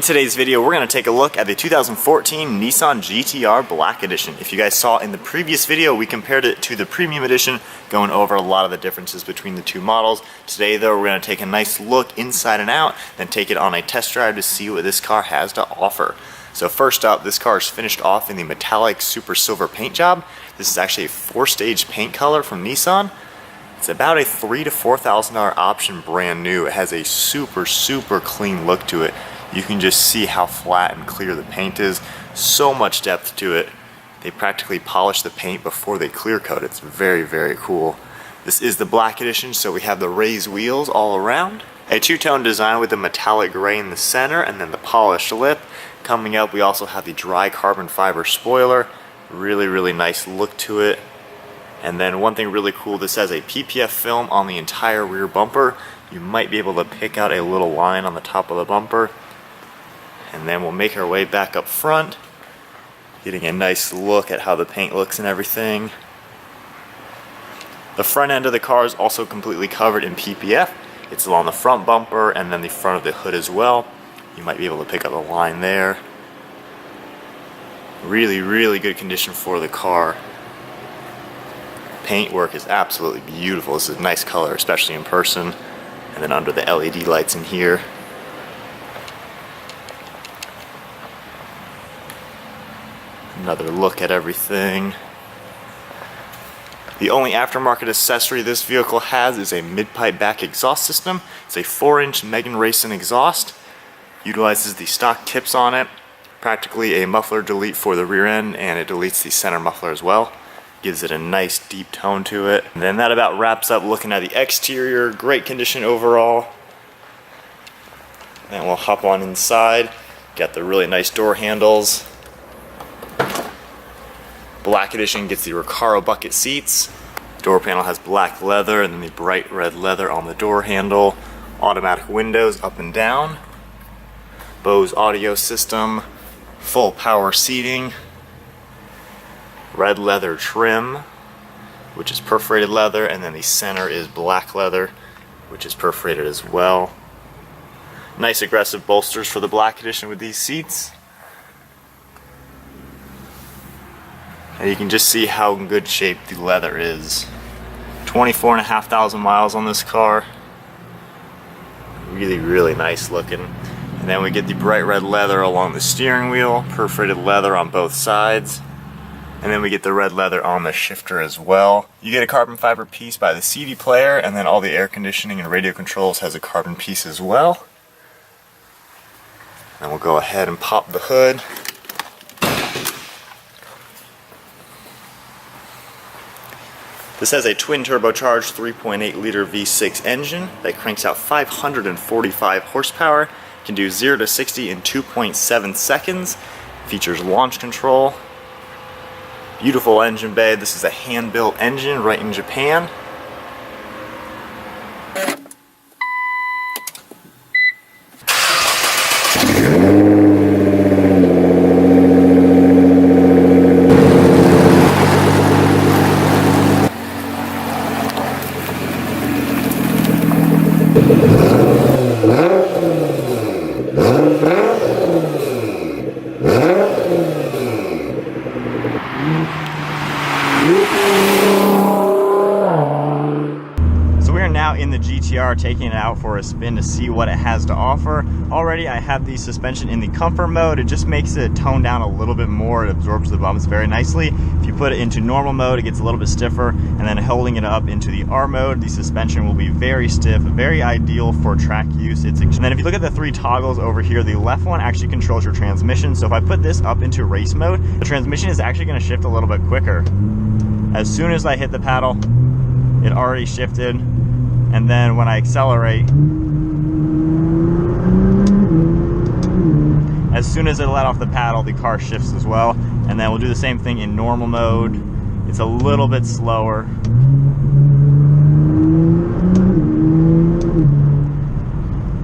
In today's video, we're going to take a look at the 2014 Nissan GT-R Black Edition. If you guys saw in the previous video, we compared it to the Premium Edition, going over a lot of the differences between the two models. Today though, we're going to take a nice look inside and out, then take it on a test drive to see what this car has to offer. So first up, this car is finished off in the metallic super silver paint job. This is actually a 4-stage paint color from Nissan. It's about a $3,000 to $4,000 option, brand new. It has a super clean look to it. You can just see how flat and clear the paint is. So much depth to it. They practically polish the paint before they clear coat. It's very cool. This is the Black Edition, so we have the raised wheels all around. A two-tone design with the metallic gray in the center and then the polished lip. Coming up, we also have the dry carbon fiber spoiler. Really nice look to it. And then one thing really cool, this has a PPF film on the entire rear bumper. You might be able to pick out a little line on the top of the bumper. And then we'll make our way back up front, getting a nice look at how the paint looks and everything. The front end of the car is also completely covered in PPF. It's along the front bumper and then the front of the hood as well. You might be able to pick up a line there. Really good condition for the car. Paintwork is absolutely beautiful. This is a nice color, especially in person. And then under the LED lights in here. Another look at everything. The only aftermarket accessory this vehicle has is a mid-pipe back exhaust system. It's a 4-inch Megan Racing exhaust. Utilizes the stock tips on it. Practically a muffler delete for the rear end, and it deletes the center muffler as well. Gives it a nice deep tone to it. And then that about wraps up looking at the exterior. Great condition overall. Then we'll hop on inside. Got the really nice door handles. Black Edition gets the Recaro bucket seats. Door panel has black leather and then the bright red leather on the door handle. Automatic windows up and down. Bose audio system. Full power seating. Red leather trim, which is perforated leather, and then the center is black leather, which is perforated as well. Nice aggressive bolsters for the Black Edition with these seats. And you can just see how in good shape the leather is. 24,500 miles on this car. Really nice looking. And then we get the bright red leather along the steering wheel, perforated leather on both sides. And then we get the red leather on the shifter as well. You get a carbon fiber piece by the CD player, and then all the air conditioning and radio controls has a carbon piece as well. And we'll go ahead and pop the hood. This has a twin turbocharged 3.8 liter V6 engine that cranks out 545 horsepower, can do 0 to 60 in 2.7 seconds, features launch control. Beautiful engine bay. This is a hand-built engine right in Japan. Now in the GT-R, taking it out for a spin to see what it has to offer. Already I have the suspension in the comfort mode. It just makes it tone down a little bit more. It absorbs the bumps very nicely. If you put it into normal mode, it gets a little bit stiffer, and then holding it up into the R mode, the suspension will be very stiff, very ideal for track use. And then if you look at the 3 toggles over here, the left one actually controls your transmission. So if I put this up into race mode, the transmission is actually going to shift a little bit quicker. As soon as I hit the paddle, it already shifted. And then when I accelerate, as soon as I let off the paddle, the car shifts as well. And then we'll do the same thing in normal mode. It's a little bit slower.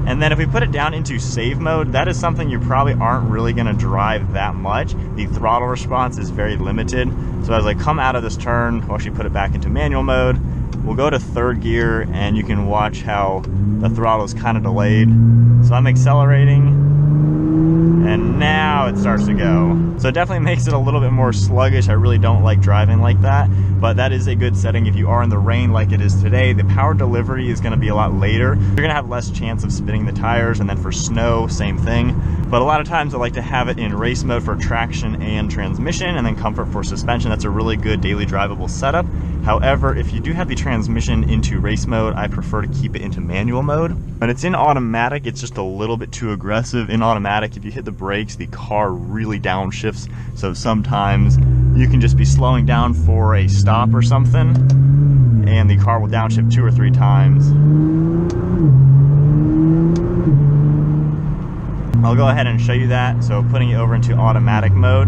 And then if we put it down into save mode, that is something you probably aren't really gonna drive that much. The throttle response is very limited. So as I come out of this turn, we'll actually put it back into manual mode. We'll go to third gear and you can watch how the throttle is kind of delayed. So I'm accelerating. and now it starts to go. So it definitely makes it a little bit more sluggish. I really don't like driving like that, but that is a good setting if you are in the rain like it is today. The power delivery is going to be a lot later. You're going to have less chance of spinning the tires, and then for snow, same thing. But a lot of times I like to have it in race mode for traction and transmission, and then comfort for suspension. That's a really good daily drivable setup. However, if you do have the transmission into race mode, I prefer to keep it into manual mode. When it's in automatic, it's just a little bit too aggressive. In automatic, if you hit the brakes, the car really downshifts. So sometimes you can just be slowing down for a stop or something, and the car will downshift 2 or 3 times. I'll go ahead and show you that. So putting it over into automatic mode,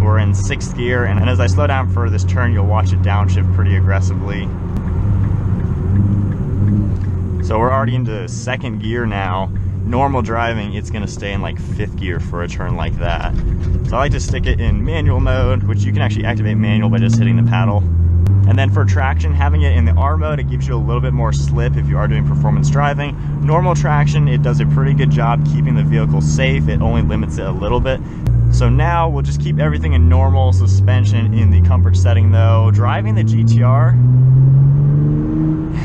we're in 6th gear, and as I slow down for this turn, you'll watch it downshift pretty aggressively. So we're already into 2nd gear now. Normal driving, it's gonna stay in like 5th gear for a turn like that. So I like to stick it in manual mode, which you can actually activate manual by just hitting the paddle. And then for traction, having it in the R mode, it gives you a little bit more slip if you are doing performance driving. Normal traction, it does a pretty good job keeping the vehicle safe. It only limits it a little bit. So now we'll just keep everything in normal suspension in the comfort setting though. Driving the GT-R,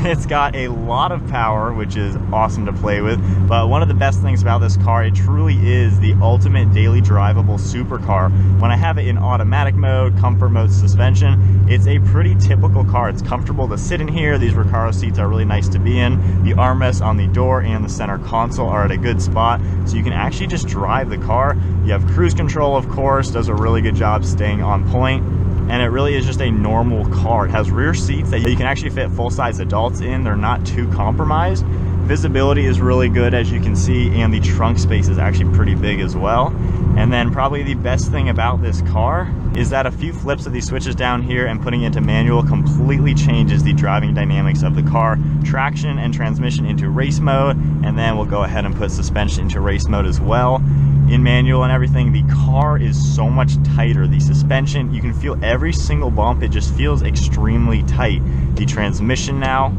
it's got a lot of power, which is awesome to play with, but one of the best things about this car, it truly is the ultimate daily drivable supercar. When I have it in automatic mode, comfort mode, suspension, it's a pretty typical car. It's comfortable to sit in here. These Recaro seats are really nice to be in. The armrests on the door and the center console are at a good spot, so you can actually just drive the car. You have cruise control, of course, does a really good job staying on point. And it really is just a normal car. It has rear seats that you can actually fit full-size adults in. They're not too compromised. Visibility is really good, as you can see, and the trunk space is actually pretty big as well. And then probably the best thing about this car is that a few flips of these switches down here and putting it into manual completely changes the driving dynamics of the car. Traction and transmission into race mode, and then we'll go ahead and put suspension into race mode as well. In manual and everything, the car is so much tighter. The suspension, you can feel every single bump. It just feels extremely tight. The transmission now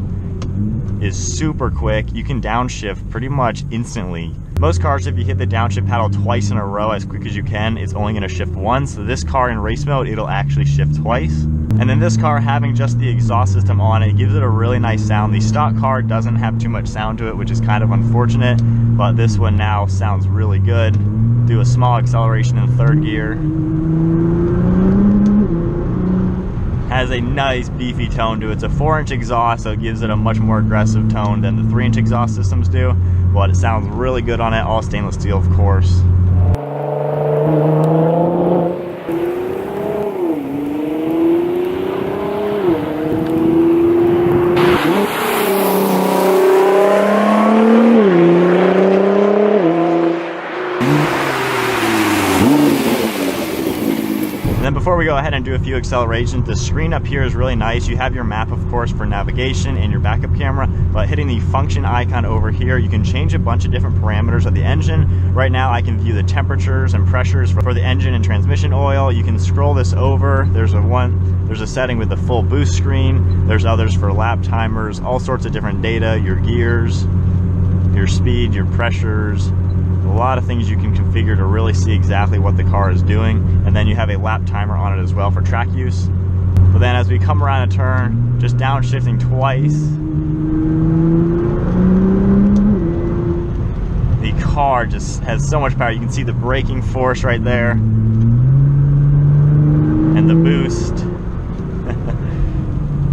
is super quick. You can downshift pretty much instantly. Most cars, if you hit the downshift paddle twice in a row as quick as you can, it's only going to shift once. So this car in race mode, it'll actually shift twice. And then this car, having just the exhaust system on it, gives it a really nice sound. The stock car doesn't have too much sound to it, which is kind of unfortunate, but this one now sounds really good. Do a small acceleration in 3rd gear. Has a nice beefy tone to it. It's a 4-inch exhaust, so it gives it a much more aggressive tone than the 3-inch exhaust systems do, but it sounds really good on it. All stainless steel, of course. Before we go ahead and do a few accelerations, the screen up here is really nice. You have your map, of course, for navigation and your backup camera, but hitting the function icon over here, you can change a bunch of different parameters of the engine. Right now, I can view the temperatures and pressures for the engine and transmission oil. You can scroll this over. There's a setting with the full boost screen. There's others for lap timers, all sorts of different data, your gears, your speed, your pressures. A lot of things you can configure to really see exactly what the car is doing. And then you have a lap timer on it as well for track use. But then as we come around a turn, just downshifting twice, the car just has so much power. You can see the braking force right there and the boost.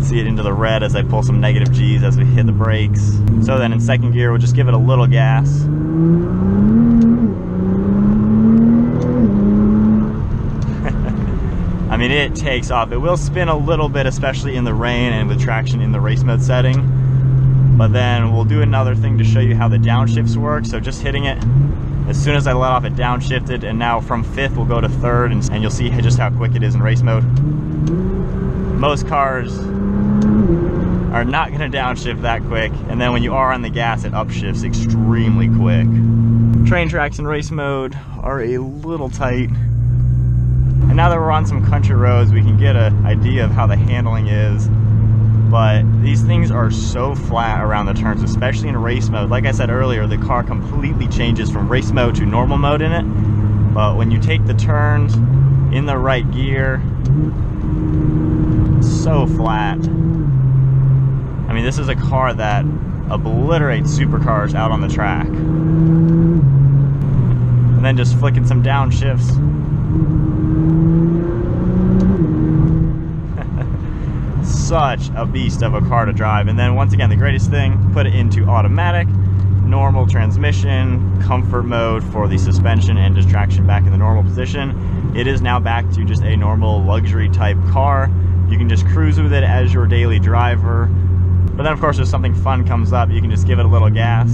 See it into the red as I pull some negative G's as we hit the brakes. So then in 2nd gear, we'll just give it a little gas. I mean, it takes off. It will spin a little bit, especially in the rain and with traction in the race mode setting. But then we'll do another thing to show you how the downshifts work. So just hitting it, as soon as I let off, it downshifted, and now from 5th we'll go to 3rd, and you'll see just how quick it is in race mode. Most cars are not going to downshift that quick, and then when you are on the gas, it upshifts extremely quick. Train tracks in race mode are a little tight. And now that we're on some country roads, we can get an idea of how the handling is. But these things are so flat around the turns, especially in race mode. Like I said earlier, the car completely changes from race mode to normal mode in it. but when you take the turns in the right gear, it's so flat. I mean, this is a car that obliterates supercars out on the track. And then just flicking some downshifts. Such a beast of a car to drive. And then once again, the greatest thing, put it into automatic, normal transmission, comfort mode for the suspension and just traction back in the normal position. It is now back to just a normal luxury type car. You can just cruise with it as your daily driver. But then of course if something fun comes up, you can just give it a little gas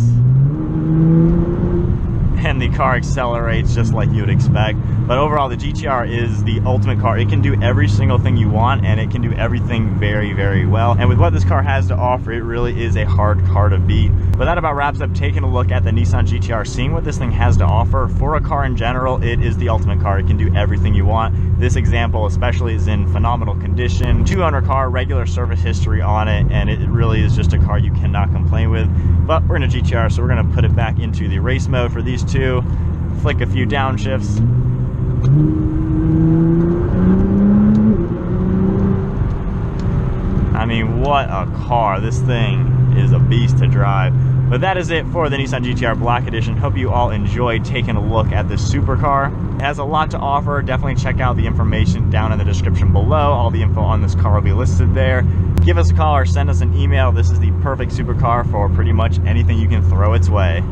and the car accelerates just like you would expect. But overall, the GT-R is the ultimate car. It can do every single thing you want, and it can do everything very, very well. And with what this car has to offer, it really is a hard car to beat. But that about wraps up taking a look at the Nissan GT-R, seeing what this thing has to offer. For a car in general, it is the ultimate car. It can do everything you want. This example especially is in phenomenal condition. 2-owner car, regular service history on it, and it really is just a car you cannot complain with. But we're in a GT-R, so we're gonna put it back into the race mode for these two. Flick a few downshifts. I mean, what a car. This thing is a beast to drive. But that is it for the Nissan GT-R Black Edition. Hope you all enjoyed taking a look at this supercar. It has a lot to offer. Definitely check out the information down in the description below. All the info on this car will be listed there. Give us a call or send us an email. This is the perfect supercar for pretty much anything you can throw its way.